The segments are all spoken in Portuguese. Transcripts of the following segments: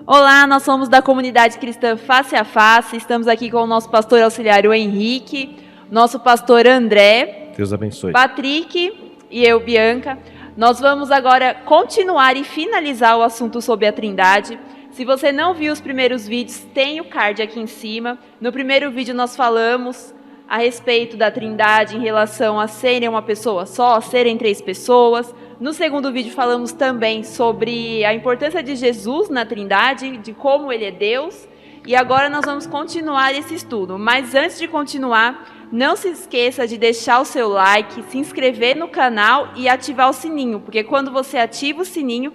Olá, nós somos da comunidade cristã Face a Face, estamos aqui com o nosso pastor auxiliar, o Henrique, nosso pastor André, Deus abençoe. Patrick e eu, Bianca. Nós vamos agora continuar e finalizar o assunto sobre a Trindade. Se você não viu os primeiros vídeos, tem o card aqui em cima. No primeiro vídeo nós falamos a respeito da Trindade em relação a serem uma pessoa só, serem 3 pessoas. No segundo vídeo falamos também sobre a importância de Jesus na Trindade, de como ele é Deus. E agora nós vamos continuar esse estudo. Mas antes de continuar, não se esqueça de deixar o seu like, se inscrever no canal e ativar o sininho, porque quando você ativa o sininho,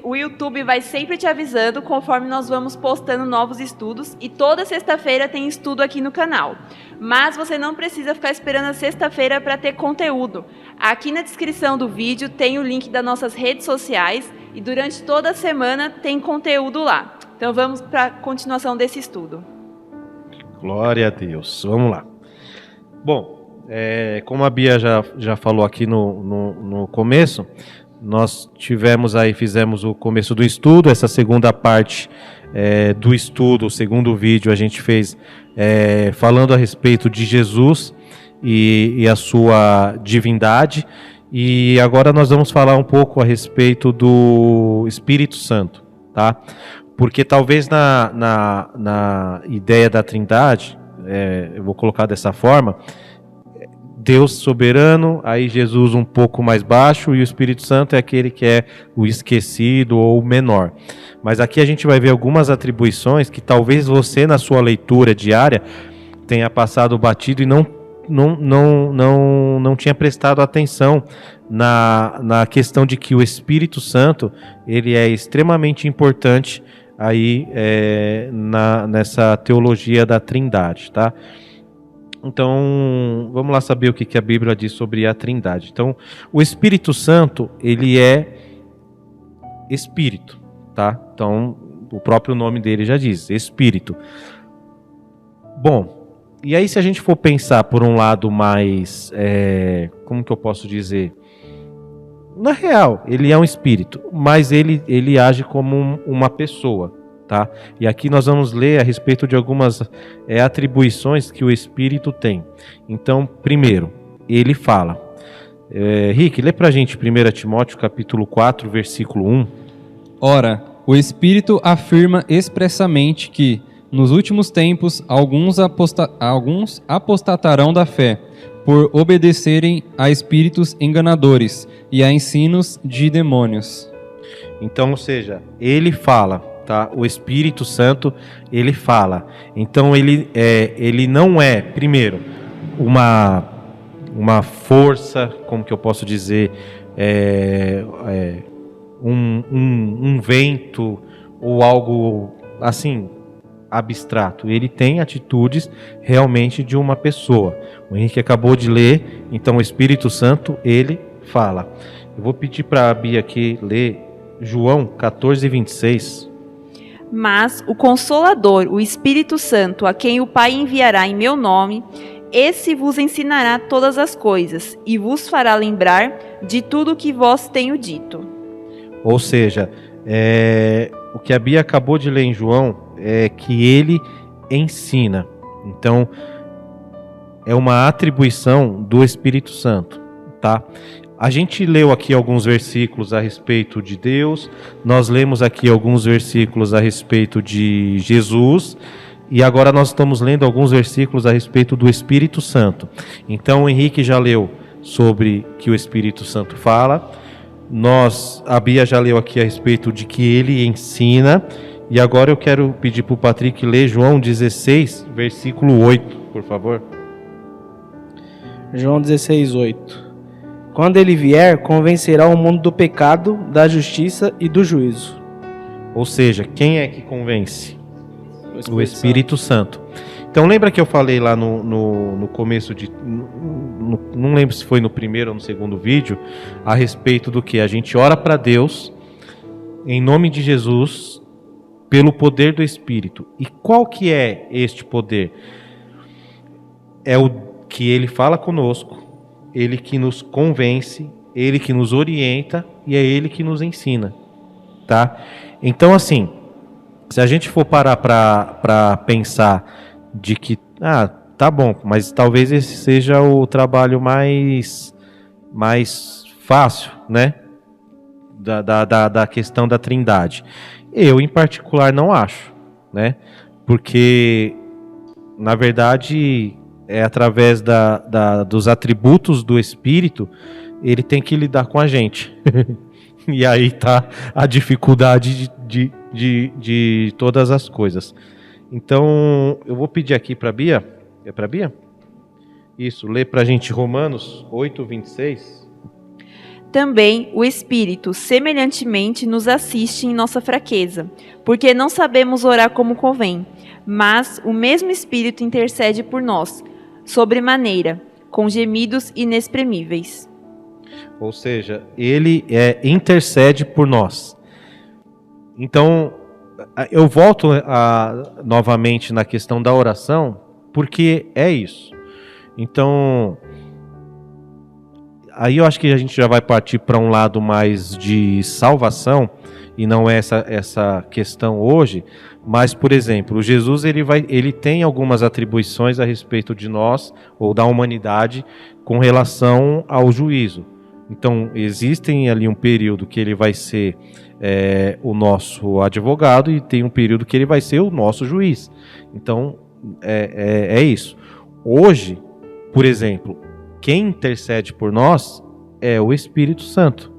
o YouTube vai sempre te avisando conforme nós vamos postando novos estudos, e toda sexta-feira tem estudo aqui no canal. Mas você não precisa ficar esperando a sexta-feira para ter conteúdo. Aqui na descrição do vídeo tem o link das nossas redes sociais e durante toda a semana tem conteúdo lá. Então vamos para a continuação desse estudo. Glória a Deus. Vamos lá. Bom, como a Bia já falou aqui no começo, nós fizemos o começo do estudo, essa segunda parte do estudo, o segundo vídeo a gente fez falando a respeito de Jesus e a sua divindade, e agora nós vamos falar um pouco a respeito do Espírito Santo, tá? Porque talvez na ideia da Trindade, eu vou colocar dessa forma, Deus soberano, aí Jesus um pouco mais baixo e o Espírito Santo é aquele que é o esquecido ou o menor. Mas aqui a gente vai ver algumas atribuições que talvez você na sua leitura diária tenha passado batido e não tinha prestado atenção na questão de que o Espírito Santo ele é extremamente importante aí nessa teologia da Trindade, tá? Então, vamos lá saber o que a Bíblia diz sobre a Trindade. Então, o Espírito Santo, ele é Espírito, tá? Então, o próprio nome dele já diz, Espírito. Bom, e aí se a gente for pensar por um lado mais, como que eu posso dizer? Na real, ele é um Espírito, mas ele age como uma pessoa. Tá? E aqui nós vamos ler a respeito de algumas atribuições que o Espírito tem. Então, primeiro, ele fala. Rick, lê pra gente 1 Timóteo capítulo 4, versículo 1. Ora, o Espírito afirma expressamente que, nos últimos tempos, alguns apostatarão da fé, por obedecerem a espíritos enganadores e a ensinos de demônios. Então, ou seja, ele fala. Tá? O Espírito Santo, ele fala. Então ele não é, primeiro, uma força, como que eu posso dizer, um vento ou algo assim abstrato. Ele tem atitudes realmente de uma pessoa. O Henrique acabou de ler, então o Espírito Santo, ele fala. Eu vou pedir para a Bia aqui ler João 14, 26. Mas o Consolador, o Espírito Santo, a quem o Pai enviará em meu nome, esse vos ensinará todas as coisas e vos fará lembrar de tudo o que vos tenho dito. Ou seja, o que a Bia acabou de ler em João é que ele ensina. Então, é uma atribuição do Espírito Santo, tá? A gente leu aqui alguns versículos a respeito de Deus, nós lemos aqui alguns versículos a respeito de Jesus, e agora nós estamos lendo alguns versículos a respeito do Espírito Santo. Então o Henrique já leu sobre que o Espírito Santo fala, a Bia já leu aqui a respeito de que ele ensina, e agora eu quero pedir para o Patrick ler João 16, versículo 8, por favor. João 16, 8. Quando ele vier, convencerá o mundo do pecado, da justiça e do juízo. Ou seja, quem é que convence? O Espírito Santo. Então lembra que eu falei lá no começo não lembro se foi no primeiro ou no segundo vídeo, a respeito do que a gente ora para Deus, em nome de Jesus, pelo poder do Espírito. E qual que é este poder? É o que ele fala conosco, ele que nos convence, ele que nos orienta e é ele que nos ensina, tá? Então, assim, se a gente for parar para pensar de que, tá bom, mas talvez esse seja o trabalho mais fácil, né? Da questão da Trindade. Eu, em particular, não acho, né? Porque, na verdade, é através dos atributos do Espírito, ele tem que lidar com a gente. E aí tá a dificuldade de todas as coisas. Então, eu vou pedir aqui para a Bia. É para a Bia? Isso, lê para a gente Romanos 8, 26. Também o Espírito, semelhantemente, nos assiste em nossa fraqueza, porque não sabemos orar como convém, mas o mesmo Espírito intercede por nós, sobremaneira, com gemidos inexprimíveis. Ou seja, ele intercede por nós. Então, eu volto novamente na questão da oração, porque é isso. Então, aí eu acho que a gente já vai partir para um lado mais de salvação, e não é essa questão hoje, mas, por exemplo, Jesus ele tem algumas atribuições a respeito de nós, ou da humanidade, com relação ao juízo. Então, existem ali um período que ele vai ser o nosso advogado, e tem um período que ele vai ser o nosso juiz. Então, é isso. Hoje, por exemplo, quem intercede por nós é o Espírito Santo.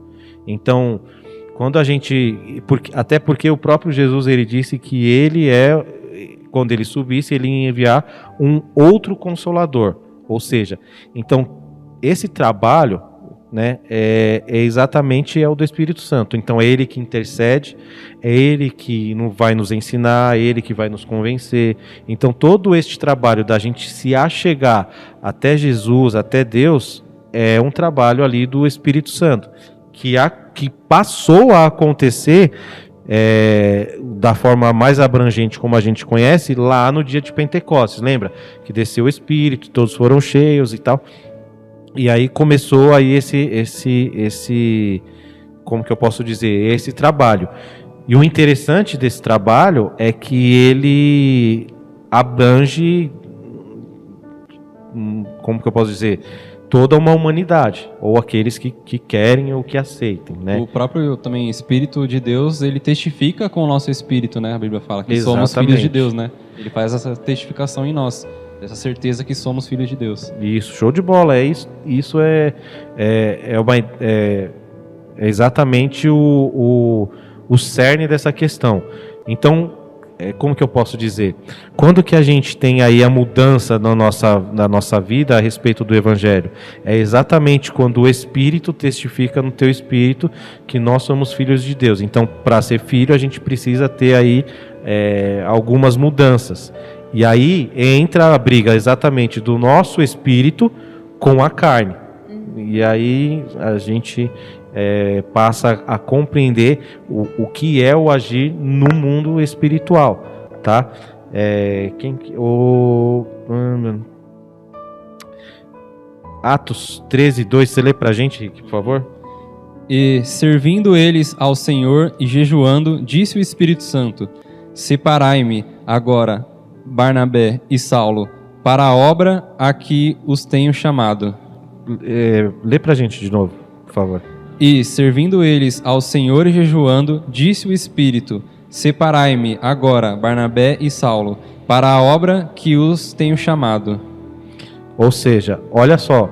Então, quando a gente... até porque o próprio Jesus ele disse que quando ele subisse, ele ia enviar um outro Consolador. Ou seja, então, esse trabalho, né, é exatamente o do Espírito Santo. Então, é ele que intercede, é ele que vai nos ensinar, é ele que vai nos convencer. Então, todo este trabalho da gente se achegar até Jesus, até Deus, é um trabalho ali do Espírito Santo, que passou a acontecer da forma mais abrangente, como a gente conhece, lá no dia de Pentecostes. Lembra? Que desceu o Espírito, todos foram cheios e tal. E aí começou aí esse como que eu posso dizer, esse trabalho. E o interessante desse trabalho é que ele abrange, como que eu posso dizer, toda uma humanidade, ou aqueles que querem ou que aceitem, né? O próprio também Espírito de Deus, ele testifica com o nosso espírito, né? A Bíblia fala que Exatamente. somos filhos de Deus, né? Ele faz essa testificação em nós, essa certeza que somos filhos de Deus. Isso, show de bola. Isso é exatamente o cerne dessa questão. Então, como que eu posso dizer? Quando que a gente tem aí a mudança na nossa vida a respeito do Evangelho? É exatamente quando o Espírito testifica no teu espírito que nós somos filhos de Deus. Então, para ser filho, a gente precisa ter aí algumas mudanças. E aí entra a briga exatamente do nosso espírito com a carne. E aí a gente passa a compreender o que é o agir no mundo espiritual, tá? Atos 13, 2, você lê pra gente, por favor? E servindo eles ao Senhor e jejuando, disse o Espírito Santo: separai-me agora Barnabé e Saulo para a obra a que os tenho chamado. Lê pra gente de novo, por favor. E, servindo eles ao Senhor e jejuando, disse o Espírito: separai-me agora Barnabé e Saulo para a obra que os tenho chamado. Ou seja, olha só,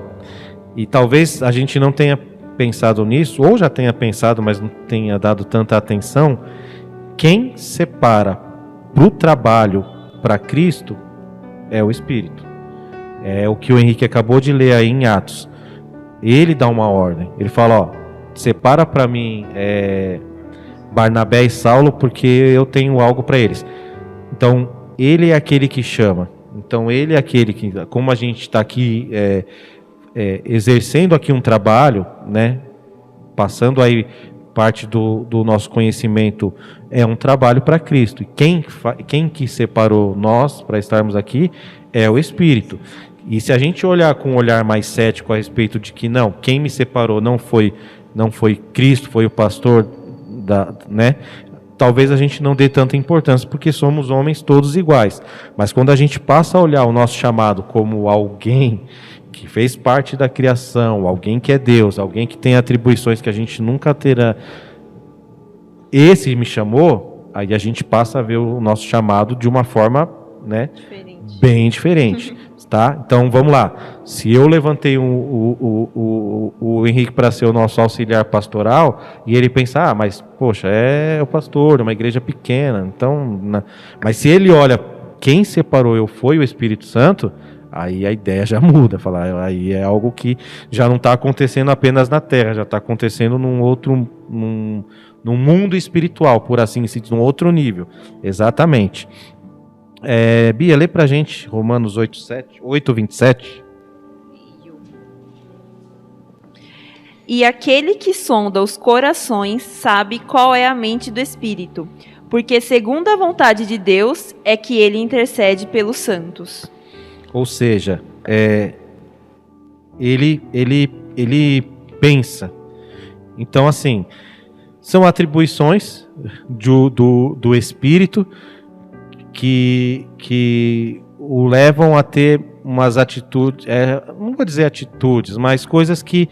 e talvez a gente não tenha pensado nisso, ou já tenha pensado, mas não tenha dado tanta atenção. Quem separa para o trabalho para Cristo é o Espírito. É o que o Henrique acabou de ler aí em Atos. Ele dá uma ordem. Ele fala, separa para mim Barnabé e Saulo, porque eu tenho algo para eles. Então, ele é aquele que chama. Então, ele é aquele que, como a gente está aqui exercendo aqui um trabalho, né, passando aí parte do nosso conhecimento, é um trabalho para Cristo. E quem que separou nós para estarmos aqui é o Espírito. E se a gente olhar com um olhar mais cético a respeito de que não, quem me separou não foi Cristo, foi o pastor, né? talvez a gente não dê tanta importância, porque somos homens todos iguais. Mas quando a gente passa a olhar o nosso chamado como alguém que fez parte da criação, alguém que é Deus, alguém que tem atribuições que a gente nunca terá, esse me chamou, aí a gente passa a ver o nosso chamado de uma forma, né, bem diferente. Tá? Então vamos lá. Se eu levantei o Henrique para ser o nosso auxiliar pastoral e ele pensar, mas poxa, é o pastor, uma igreja pequena, então, mas se ele olha, quem separou eu foi o Espírito Santo, aí a ideia já muda, falar, aí é algo que já não está acontecendo apenas na Terra, já está acontecendo num mundo espiritual, por assim dizer, num outro nível. Exatamente. Bia, lê pra gente Romanos 8:27. E aquele que sonda os corações sabe qual é a mente do Espírito, porque segundo a vontade de Deus é que ele intercede pelos santos. Ou seja, ele pensa. Então, assim, são atribuições do Espírito que o levam a ter umas atitudes, não vou dizer atitudes, mas coisas que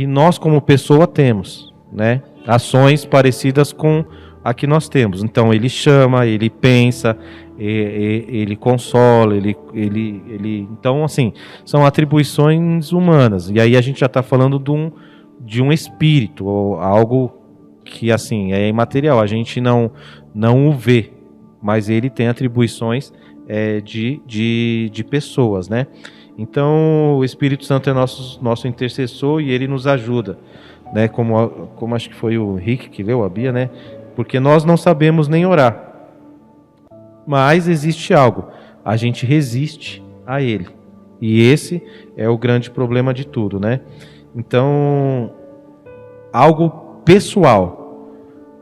nós como pessoa temos, né? Ações parecidas com a que nós temos. Então ele chama, ele pensa, ele consola, ele então assim, são atribuições humanas. E aí a gente já está falando de um espírito, ou algo que assim é imaterial, a gente não o vê, mas ele tem atribuições de pessoas, né? Então o Espírito Santo é nosso intercessor e ele nos ajuda, né? Como acho que foi o Rick que leu, a Bia, né? Porque nós não sabemos nem orar, mas existe algo, a gente resiste a ele, e esse é o grande problema de tudo, né? Então, algo pessoal.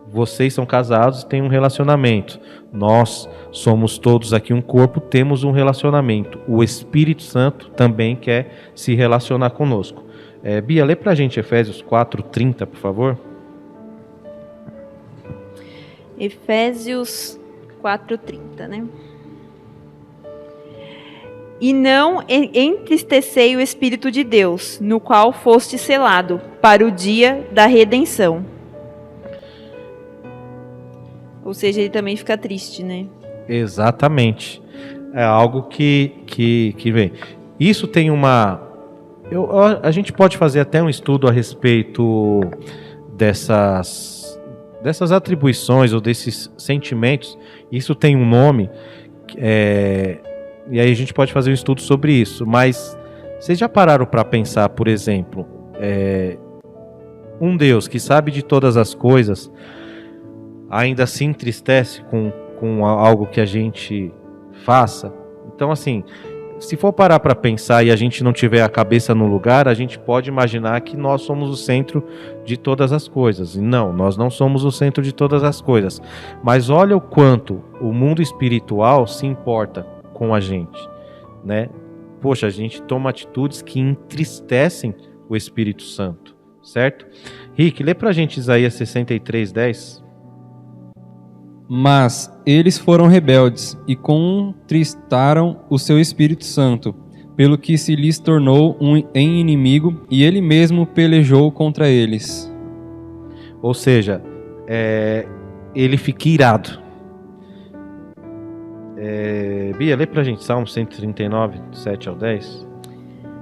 Vocês são casados, têm um relacionamento. Nós somos todos aqui um corpo, temos um relacionamento. O Espírito Santo também quer se relacionar conosco. Bia, lê pra gente Efésios 4:30, por favor. Efésios 4:30, né? E não entristecei o Espírito de Deus, no qual foste selado, para o dia da redenção. Ou seja, ele também fica triste, né? Exatamente. É algo que vem. Isso tem a gente pode fazer até um estudo a respeito dessas atribuições ou desses sentimentos. Isso tem um nome, e aí a gente pode fazer um estudo sobre isso. Mas vocês já pararam para pensar, por exemplo, um Deus que sabe de todas as coisas ainda se entristece com algo que a gente faça? Então, assim, se for parar para pensar e a gente não tiver a cabeça no lugar, a gente pode imaginar que nós somos o centro de todas as coisas. E não, nós não somos o centro de todas as coisas. Mas olha o quanto o mundo espiritual se importa com a gente, né? Poxa, a gente toma atitudes que entristecem o Espírito Santo, certo? Rick, lê pra gente Isaías 63:10. Mas eles foram rebeldes e contristaram o seu Espírito Santo, pelo que se lhes tornou em inimigo, e ele mesmo pelejou contra eles. Ou seja, ele fica irado. Bia, lê pra gente Salmo 139, 7 ao 10.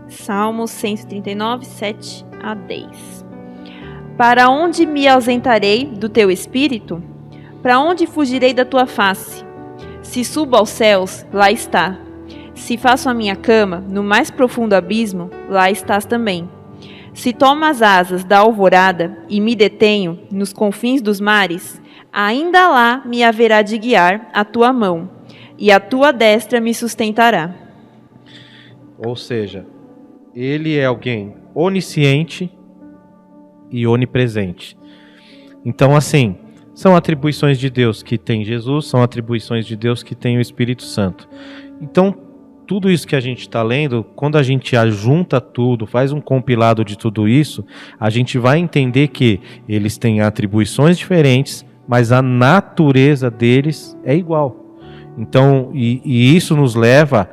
Salmo 139, 7 a 10. Para onde me ausentarei do teu Espírito? Para onde fugirei da tua face? Se subo aos céus, lá está. Se faço a minha cama no mais profundo abismo, lá estás também. Se tomo as asas da alvorada e me detenho nos confins dos mares, ainda lá me haverá de guiar a tua mão, e a tua destra me sustentará. Ou seja, ele é alguém onisciente e onipresente. Então, assim, são atribuições de Deus que tem Jesus, são atribuições de Deus que tem o Espírito Santo. Então, tudo isso que a gente está lendo, quando a gente ajunta tudo, faz um compilado de tudo isso, a gente vai entender que eles têm atribuições diferentes, mas a natureza deles é igual. Então, e isso nos leva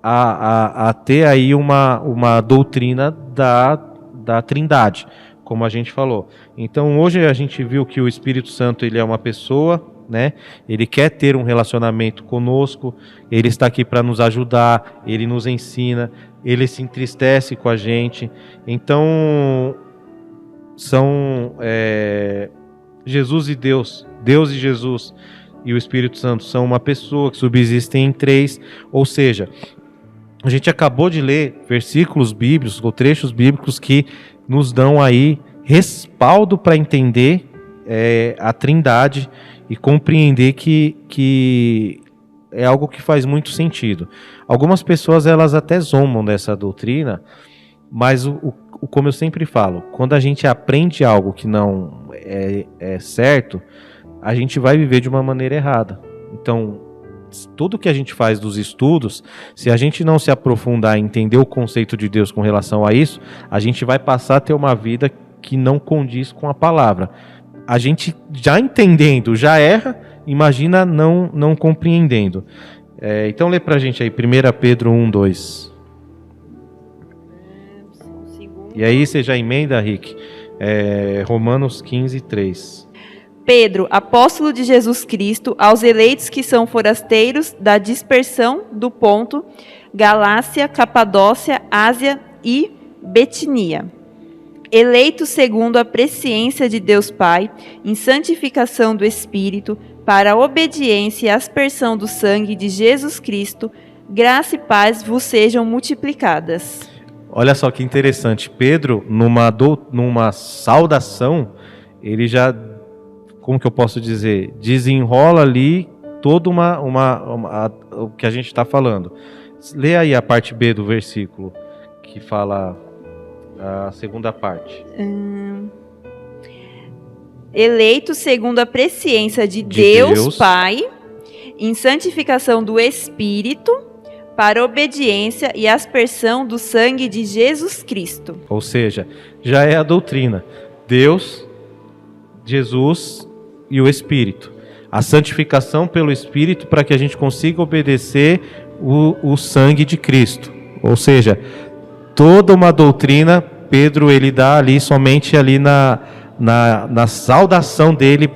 a ter aí uma doutrina da Trindade, como a gente falou. Então, hoje a gente viu que o Espírito Santo ele é uma pessoa, né? Ele quer ter um relacionamento conosco, ele está aqui para nos ajudar, ele nos ensina, ele se entristece com a gente. Então, são Jesus e Deus, Deus e Jesus e o Espírito Santo são uma pessoa que subsistem em três, ou seja, a gente acabou de ler versículos bíblicos ou trechos bíblicos que nos dão aí respaldo para entender a Trindade e compreender que é algo que faz muito sentido. Algumas pessoas elas até zombam dessa doutrina, mas como eu sempre falo, quando a gente aprende algo que não é certo, a gente vai viver de uma maneira errada. Então, tudo que a gente faz dos estudos, se a gente não se aprofundar em entender o conceito de Deus com relação a isso, a gente vai passar a ter uma vida que não condiz com a palavra. A gente já entendendo, já erra, imagina não compreendendo. Então lê pra gente aí, 1 Pedro 1:2. E aí você já emenda, Rick, Romanos 15:3. Pedro, apóstolo de Jesus Cristo, aos eleitos que são forasteiros da dispersão do Ponto, Galácia, Capadócia, Ásia e Betinia, eleitos segundo a presciência de Deus Pai, em santificação do Espírito, para a obediência e aspersão do sangue de Jesus Cristo, graça e paz vos sejam multiplicadas. Olha só que interessante, Pedro, numa saudação, ele já, como que eu posso dizer, desenrola ali toda o que a gente está falando. Lê aí a parte B do versículo, que fala a segunda parte. Eleito segundo a presciência de Deus Pai, em santificação do Espírito, para obediência e aspersão do sangue de Jesus Cristo. Ou seja, já é a doutrina. Deus, Jesus e o Espírito. A santificação pelo Espírito para que a gente consiga obedecer o sangue de Cristo. Ou seja, toda uma doutrina, Pedro ele dá ali somente ali na saudação dele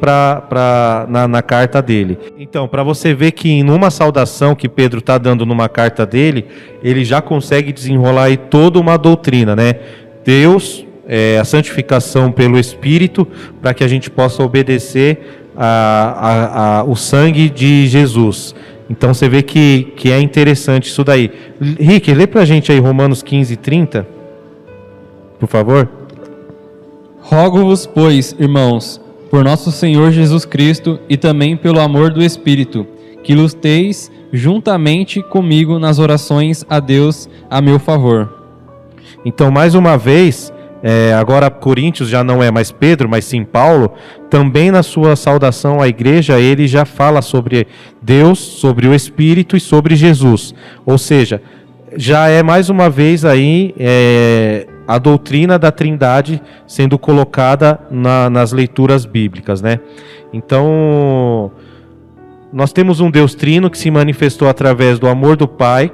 na carta dele. Então, para você ver que em uma saudação que Pedro está dando numa carta dele, ele já consegue desenrolar aí toda uma doutrina, né? Deus, a santificação pelo Espírito, para que a gente possa obedecer o sangue de Jesus. Então você vê que é interessante isso daí. Rick, lê pra gente aí Romanos 15:30, por favor. Rogo-vos, pois, irmãos, por nosso Senhor Jesus Cristo e também pelo amor do Espírito, que luteis juntamente comigo nas orações a Deus a meu favor. Então, mais uma vez, agora Coríntios já não é mais Pedro, mas sim Paulo, também na sua saudação à igreja, ele já fala sobre Deus, sobre o Espírito e sobre Jesus. Ou seja, já é mais uma vez aí a doutrina da Trindade sendo colocada nas leituras bíblicas, né? Então, nós temos um Deus trino que se manifestou através do amor do Pai,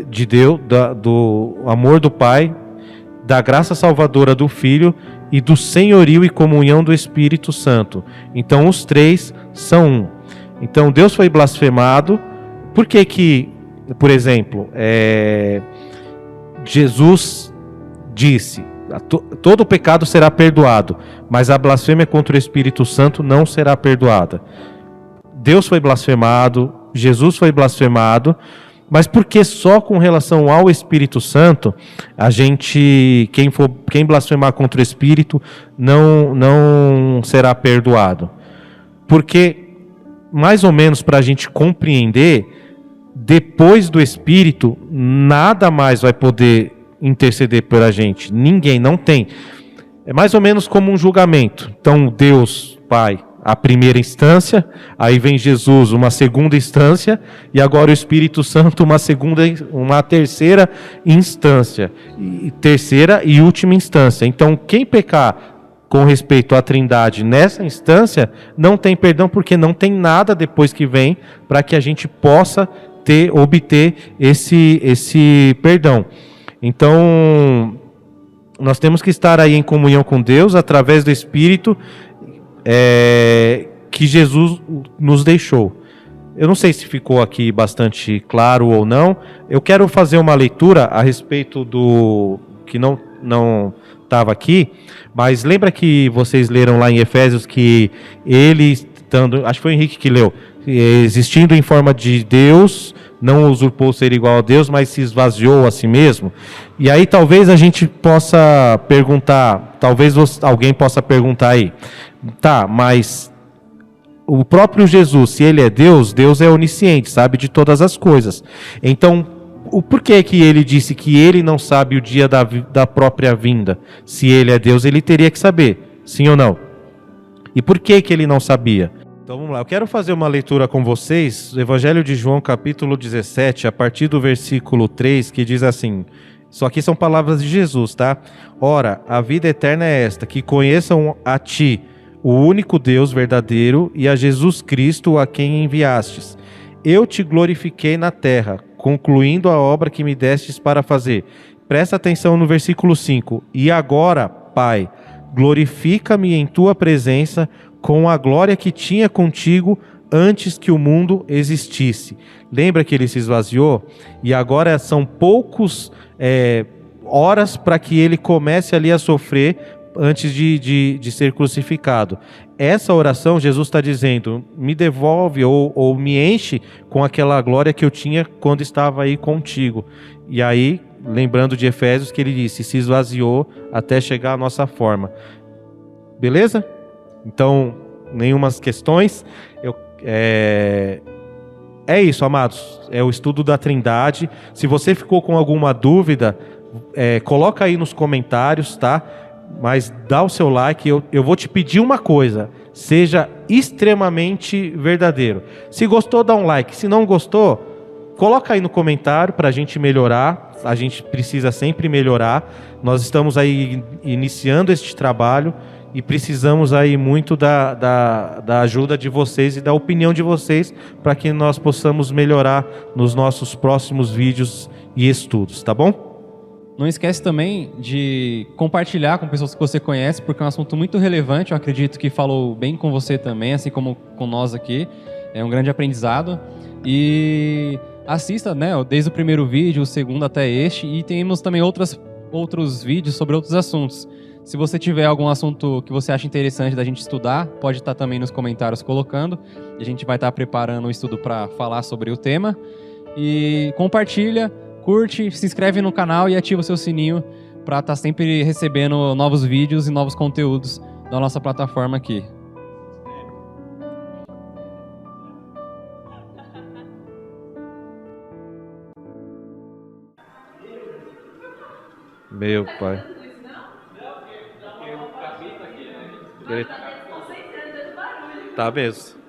de Deus, do amor do Pai, da graça salvadora do Filho e do senhorio e comunhão do Espírito Santo. Então, os três são um. Então, Deus foi blasfemado. Por que, por exemplo, Jesus disse: todo pecado será perdoado, mas a blasfêmia contra o Espírito Santo não será perdoada. Deus foi blasfemado, Jesus foi blasfemado, mas por que só com relação ao Espírito Santo, quem blasfemar contra o Espírito não será perdoado? Porque, mais ou menos para a gente compreender, depois do Espírito, nada mais vai poder interceder por a gente. Ninguém, não tem. É mais ou menos como um julgamento. Então, Deus, Pai, a primeira instância, aí vem Jesus, uma segunda instância, e agora o Espírito Santo, uma terceira instância, terceira e última instância. Então, quem pecar com respeito à Trindade nessa instância, não tem perdão porque não tem nada depois que vem para que a gente possa obter esse perdão. Então, nós temos que estar aí em comunhão com Deus através do Espírito que Jesus nos deixou. Eu não sei se ficou aqui bastante claro ou não. Eu quero fazer uma leitura a respeito do que não estava aqui, mas lembra que vocês leram lá em Efésios que ele, estando, acho que foi o Henrique que leu, existindo em forma de Deus, não usurpou ser igual a Deus, mas se esvaziou a si mesmo. E aí talvez a gente possa perguntar, talvez alguém possa perguntar aí, tá, mas o próprio Jesus, se ele é Deus, Deus é onisciente, sabe de todas as coisas. Então, o porquê que ele disse que ele não sabe o dia da própria vinda? Se ele é Deus, ele teria que saber, sim ou não? E por que ele não sabia? Então vamos lá, eu quero fazer uma leitura com vocês, o Evangelho de João, capítulo 17, a partir do versículo 3, que diz assim, isso aqui são palavras de Jesus, tá? Ora, a vida eterna é esta, que conheçam a ti, o único Deus verdadeiro, e a Jesus Cristo, a quem enviastes. Eu te glorifiquei na terra, concluindo a obra que me destes para fazer. Presta atenção no versículo 5. E agora, Pai, glorifica-me em tua presença com a glória que tinha contigo antes que o mundo existisse. Lembra que ele se esvaziou? E agora são poucos horas para que ele comece ali a sofrer antes de ser crucificado. Essa oração, Jesus está dizendo, me devolve ou me enche com aquela glória que eu tinha quando estava aí contigo. E aí, lembrando de Efésios, que ele disse, se esvaziou até chegar à nossa forma. Beleza? Então, nenhumas questões. É isso, amados. É o estudo da Trindade. Se você ficou com alguma dúvida, coloca aí nos comentários, tá? Mas dá o seu like. Eu vou te pedir uma coisa: seja extremamente verdadeiro. Se gostou, dá um like. Se não gostou, coloca aí no comentário para a gente melhorar. A gente precisa sempre melhorar. Nós estamos aí iniciando este trabalho e precisamos aí muito da ajuda de vocês e da opinião de vocês para que nós possamos melhorar nos nossos próximos vídeos e estudos, tá bom? Não esquece também de compartilhar com pessoas que você conhece, porque é um assunto muito relevante. Eu acredito que falou bem com você também, assim como com nós aqui. É um grande aprendizado. E assista, né, desde o primeiro vídeo, o segundo até este. E temos também outros vídeos sobre outros assuntos. Se você tiver algum assunto que você acha interessante da gente estudar, pode estar também nos comentários colocando. A gente vai estar preparando um estudo para falar sobre o tema. E compartilha, curte, se inscreve no canal e ativa o seu sininho para estar sempre recebendo novos vídeos e novos conteúdos da nossa plataforma aqui. Meu pai. Tá mesmo.